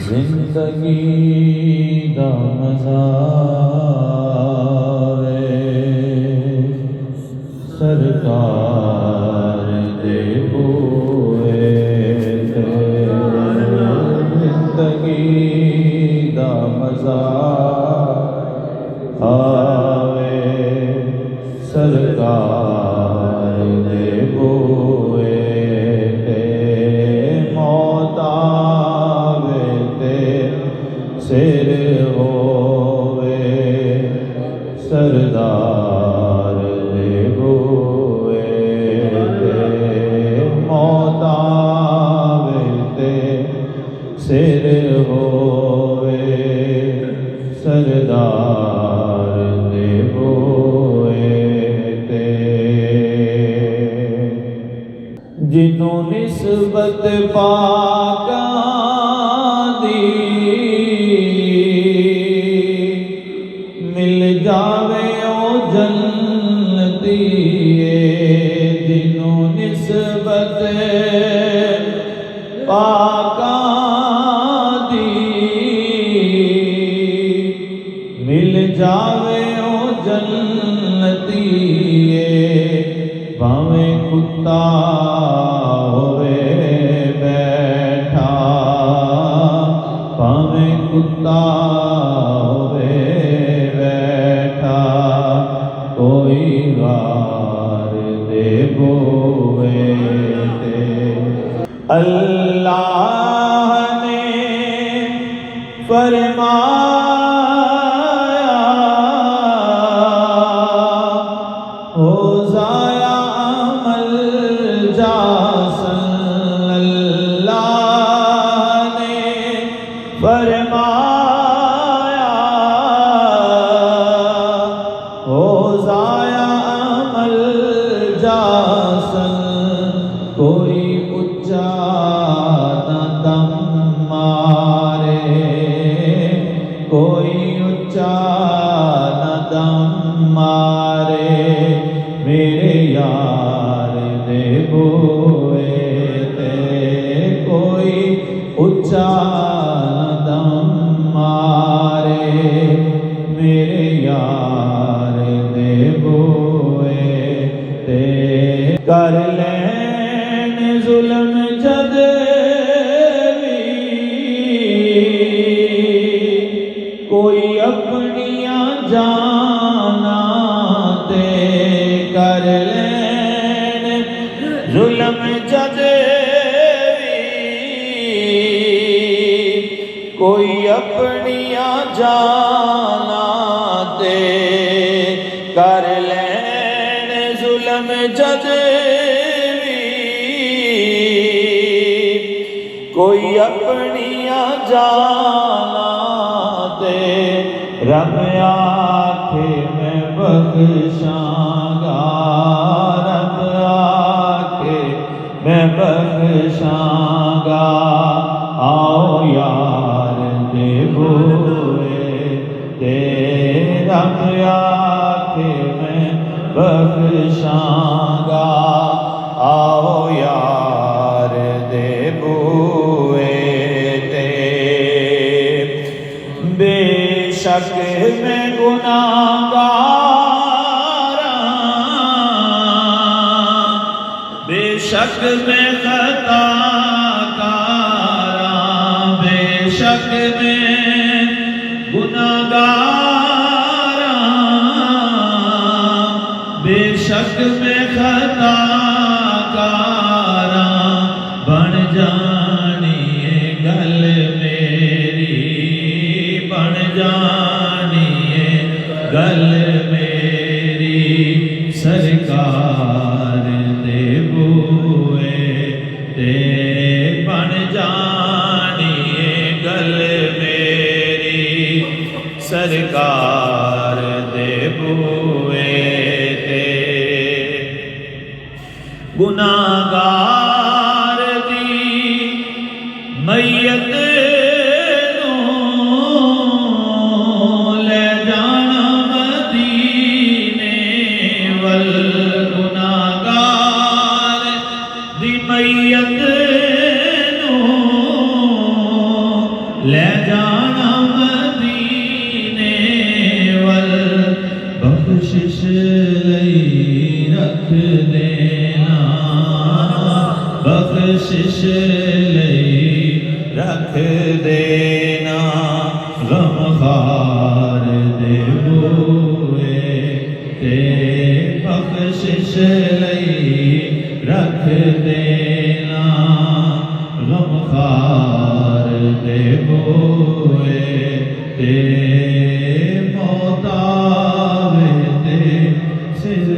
जिंदगी दा मज़ा वे सरकार दे बूए ते। जिंदगी दा मज़ा आवे सरकार दे बूए ते। मौत आवे ते सिर होवे सरदार दे बूए ते। मौत आवे ते सिर होवे सरदार दे बूए ते। जिन्हों निस्बत पाकां दी मिल जावे ओ जन्नती। जिन्हों निस्बत पाकां दी मिल जावे ओ जन्नती। भावें कुत्ता होवे बैठा, भावें कुत्ता होवे बैठा, कोई वार दे बोवे ते। अल्लाह ने फरमाया हो ज़ाया अमल जासन। अल्लाह ने फरमाया हो ज़ाया अमल जासन। कोई उच्चा न दम मारे, कोई उच्चा न दम मारे मेरे यार दे बूए ते। कोई उच्चा न दम मारे मेरे यार दे बूए ते। कर लैन जुल्म जद भी कोई अपनियां जाना ते। कर लैन जुल्म जद भी कोई अपनियां जाना ते। कर लैन जुल्म जद भी कोई अपनियां जाना ते। रब आखे मैं बख्शांगा, रब आखे मैं बख्शांगा। आओ यार दे बूए ते। रब आखे मैं बख्शांगा। आओ यार दे बूए ते। बेशक मैं गुनाहगार, बेशक मैं खताकार, बेशक मैं गुनाहगार, बेशक मैं खताकार। बन जानी है गल मेरी, बन जानी है गल मेरी सरकार दे बूए ते। बन जानी है गल मेरी सरकार दे बूए ते। गुनाहगार दी मैयत ले जाना मदीने वल। गुनाहगार दी मैयत ले जाना मदीने वल बख्शिश लई रख देना बख्शिश लई रख देना गमखार दे बूए ते बख्शिश लई रख देना गमखार दे बूए ते मौतावे ते सिर